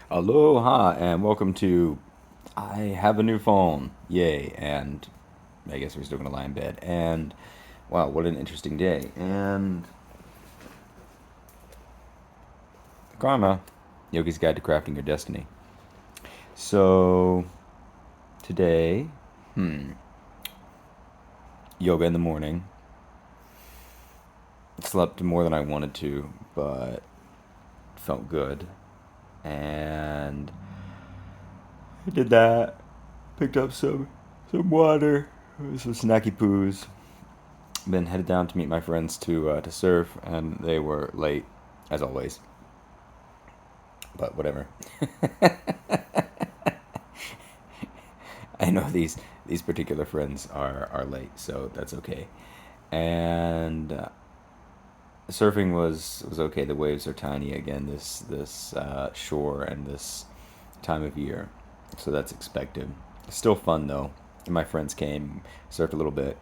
Aloha and welcome to I have a new phone. Yay. And I guess we're still going to lie in bed. And wow, what an interesting day. And Karma, Yogi's Guide to Crafting Your Destiny. So today, yoga in the morning. Slept more than I wanted to, but felt good. And I did that. Picked up some water, some snacky poos. Been headed down to meet my friends to surf, and they were late, as always. But whatever. I know these particular friends are late, so that's okay. And surfing was okay. The waves are tiny again this shore and this time of year, so that's expected. Still fun though. And my friends came, surfed a little bit,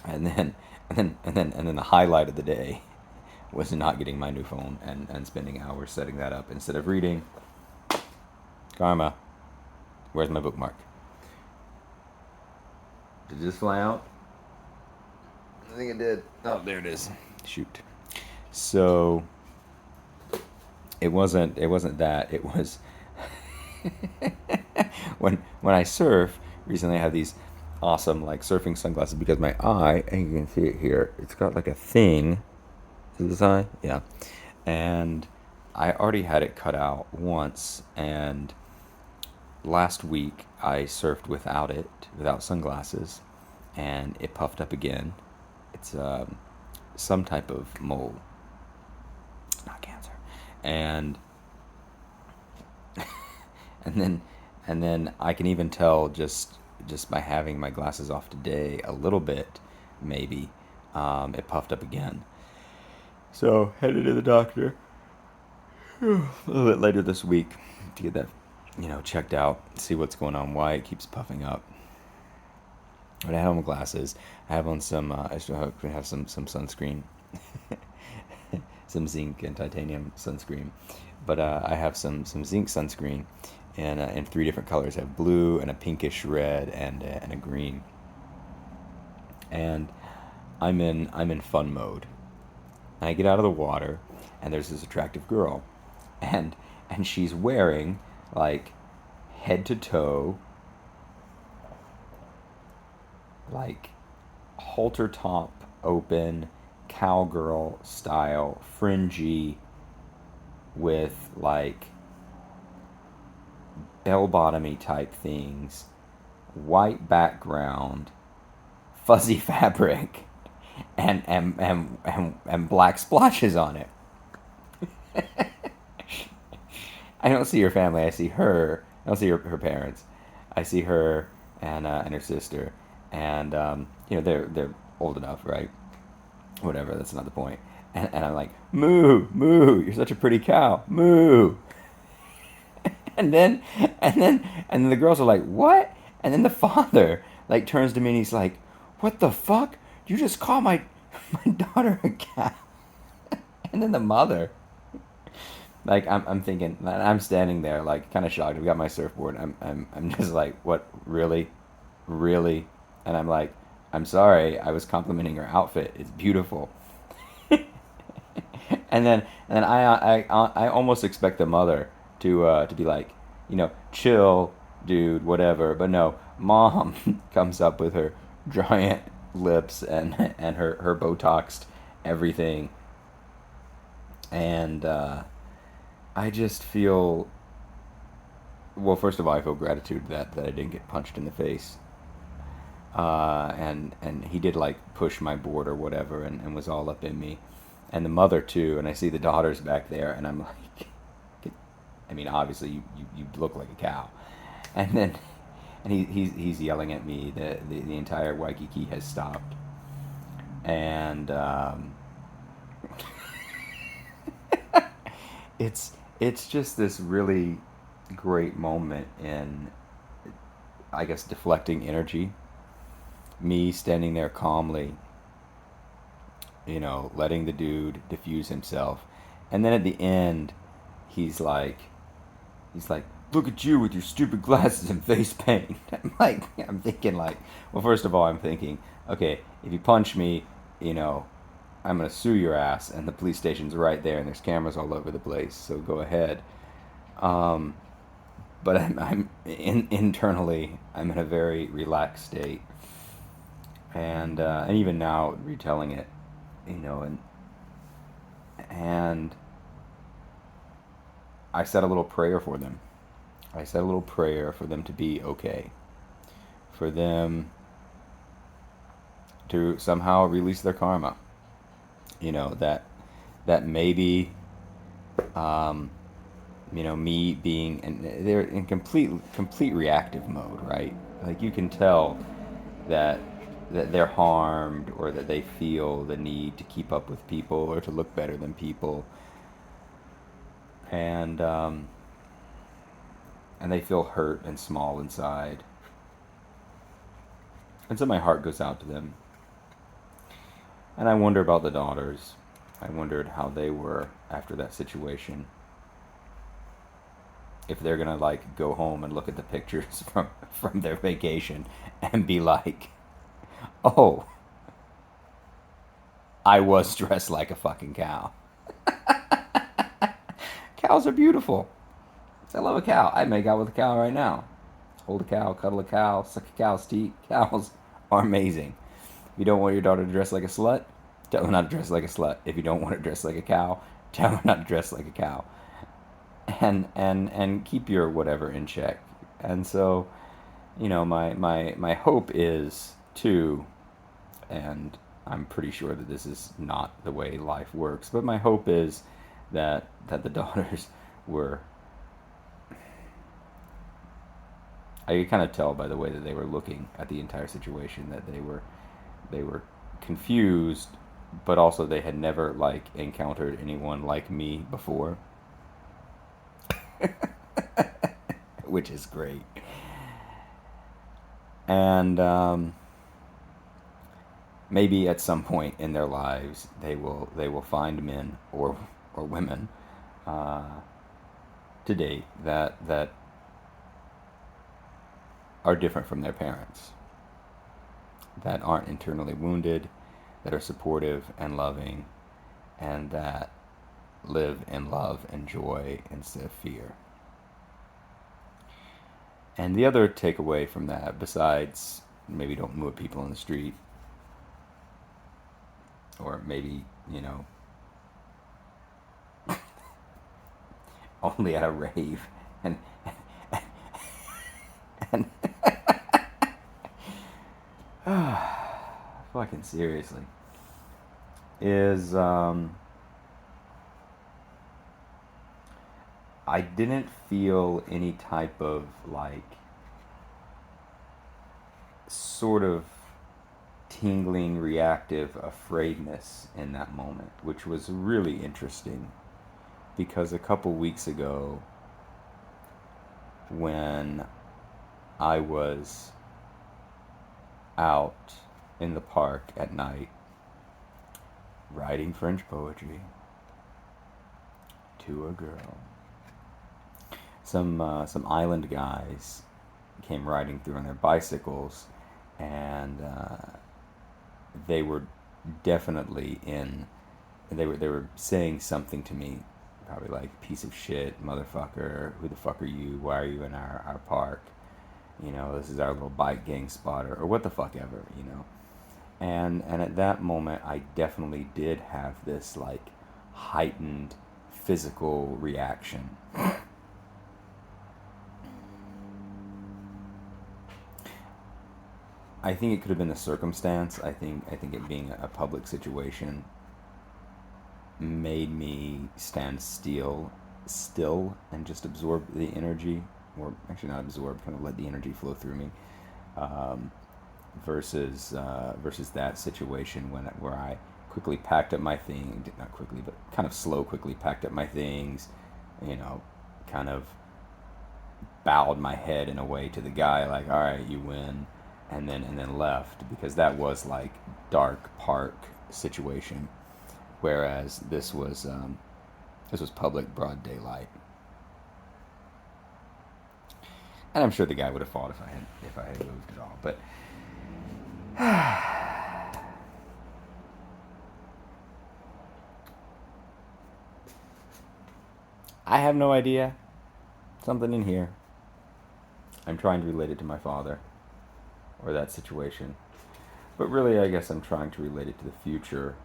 and then the highlight of the day was not getting my new phone and spending hours setting that up instead of reading. Karma, where's my bookmark? Did it just fly out? I think it did. Oh, there it is. Shoot. So it wasn't that. It was when I surf. Recently, I have these awesome like surfing sunglasses because my eye, and you can see it here. It's got like a thing. See this eye? Yeah. And I already had it cut out once, and last week I surfed without it, without sunglasses, and it puffed up again. It's some type of mole, not cancer, and and then I can even tell just by having my glasses off today a little bit, maybe it puffed up again. So headed to the doctor a little bit later this week to get that checked out, see what's going on, why it keeps puffing up. But I have on glasses. I have on some. I still have some sunscreen, some zinc and titanium sunscreen. But I have some zinc sunscreen, and in three different colors. I have blue and a pinkish red and a green. And I'm in fun mode. And I get out of the water, and there's this attractive girl, and she's wearing like head to toe like halter top open cowgirl style fringy with like bell bottomy type things, white background, fuzzy fabric, and black splotches on it. I don't see her family. I see her. I don't see her parents. I see her and her sister, and they're old enough, right? Whatever. That's not the point. And I'm like, moo, moo. You're such a pretty cow, moo. And then and then the girls are like, what? And then the father like turns to me and he's like, what the fuck? You just call my my daughter a cow? And then the mother, like I'm thinking, I'm standing there like kind of shocked. We got my surfboard. I'm just like, what, really, really? And I'm like, I'm sorry. I was complimenting her outfit. It's beautiful. And then I almost expect the mother to be like, chill, dude, whatever. But no, mom comes up with her giant lips and her Botoxed everything, and I just feel, well, first of all, I feel gratitude that I didn't get punched in the face. And he did like push my board or whatever and was all up in me, and the mother too. And I see the daughters back there, and I'm like, I mean, obviously you look like a cow, and then and he's yelling at me. The entire Waikiki has stopped, and it's just this really great moment in, I guess, deflecting energy. Me standing there calmly, letting the dude diffuse himself. And then at the end, he's like, He's like, look at you with your stupid glasses and face paint. I'm thinking like, well, first of all, I'm thinking, okay, if you punch me, you know, I'm gonna sue your ass, and the police station's right there, and there's cameras all over the place, so go ahead. Um, but internally, I'm in a very relaxed state, and even now, retelling it, you know, and I said a little prayer for them. I said a little prayer for them to be okay, for them to somehow release their karma. You know that maybe, um, you know, me being, and they're in complete reactive mode, right? Like you can tell that they're harmed, or that they feel the need to keep up with people or to look better than people, and and they feel hurt and small inside, and so my heart goes out to them. And I wonder about the daughters. I wondered how they were after that situation. If they're gonna like go home and look at the pictures from their vacation and be like, "Oh, I was dressed like a fucking cow." Cows are beautiful. I love a cow. I'd make out with a cow right now. Hold a cow, cuddle a cow, suck a cow's teeth. Cows are amazing. If you don't want your daughter to dress like a slut, tell her not to dress like a slut. If you don't want her to dress like a cow, tell her not to dress like a cow. And keep your whatever in check. And so, you know, my hope is too, and I'm pretty sure that this is not the way life works, but my hope is that the daughters were, I could kind of tell by the way that they were looking at the entire situation that they were confused, but also they had never like encountered anyone like me before, which is great. And maybe at some point in their lives they will find men or women, uh, to date that are different from their parents, that aren't internally wounded, that are supportive and loving, and that live in love and joy instead of fear. And the other takeaway from that, besides maybe don't move people on the street, or maybe, you know, only at a rave, and fucking seriously, is I didn't feel any type of like sort of tingling reactive afraidness in that moment, which was really interesting because a couple weeks ago when I was out in the park at night writing French poetry to a girl, some island guys came riding through on their bicycles, and they were definitely in. They were saying something to me, probably like piece of shit, motherfucker, who the fuck are you? Why are you in our park? You know, this is our little bike gang spot, or what the fuck ever, you know. And at that moment, I definitely did have this like heightened physical reaction. I think it could have been the circumstance. I think it being a public situation made me stand still, and just absorb the energy, or actually not absorb, kind of let the energy flow through me, um, versus that situation where I quickly packed up my things, not quickly, but kind of quickly packed up my things, you know, kind of bowed my head in a way to the guy, like, all right, you win, and then left, because that was like dark park situation, whereas this was public broad daylight. And I'm sure the guy would have fought if I had moved at all. But I have no idea. Something in here. I'm trying to relate it to my father or that situation. But really, I guess I'm trying to relate it to the future,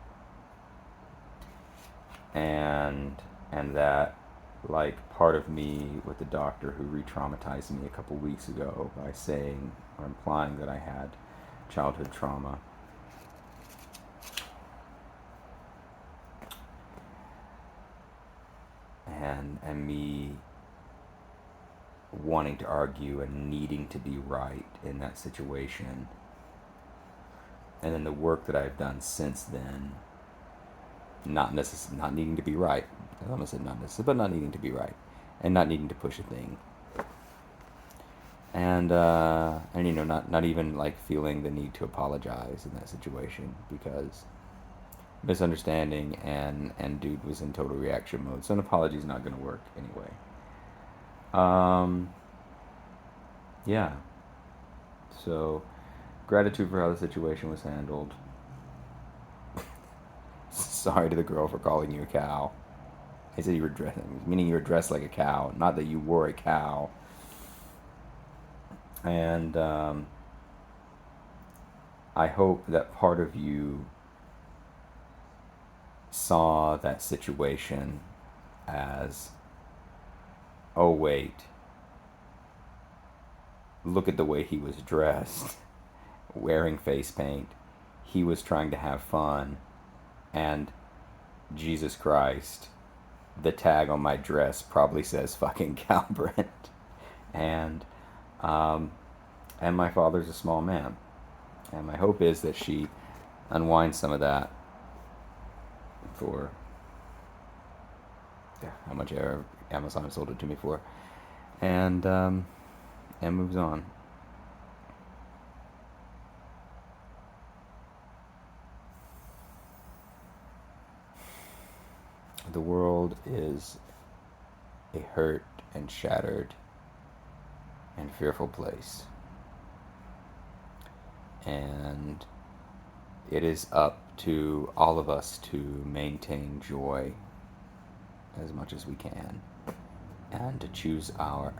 and that, like, part of me with the doctor who re-traumatized me a couple weeks ago by saying or implying that I had childhood trauma. And me wanting to argue and needing to be right in that situation. And then the work that I've done since then, not needing to be right. I almost said not necessarily, but not needing to be right, and not needing to push a thing. And not even like feeling the need to apologize in that situation, because misunderstanding, and dude was in total reaction mode, so an apology is not going to work anyway. Yeah. So, gratitude for how the situation was handled. Sorry to the girl for calling you a cow. I said you were dressed, meaning you were dressed like a cow, not that you wore a cow. And I hope that part of you saw that situation as, oh wait, look at the way he was dressed, wearing face paint. He was trying to have fun, and Jesus Christ, the tag on my dress probably says fucking cow Brent. And and my father's a small man, and my hope is that she unwinds some of that for how much Amazon sold it to me for, and moves on. The world is a hurt and shattered and fearful place. And it is up to all of us to maintain joy as much as we can, and to choose our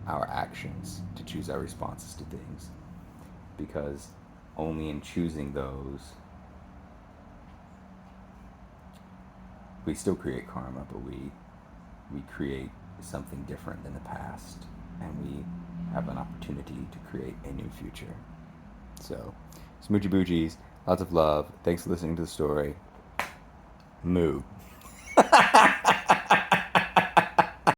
actions, to choose our responses to things, because only in choosing those we still create karma, but we create something different than the past, and we have an opportunity to create a new future. So, smoochy boochies, lots of love. Thanks for listening to the story. Moo.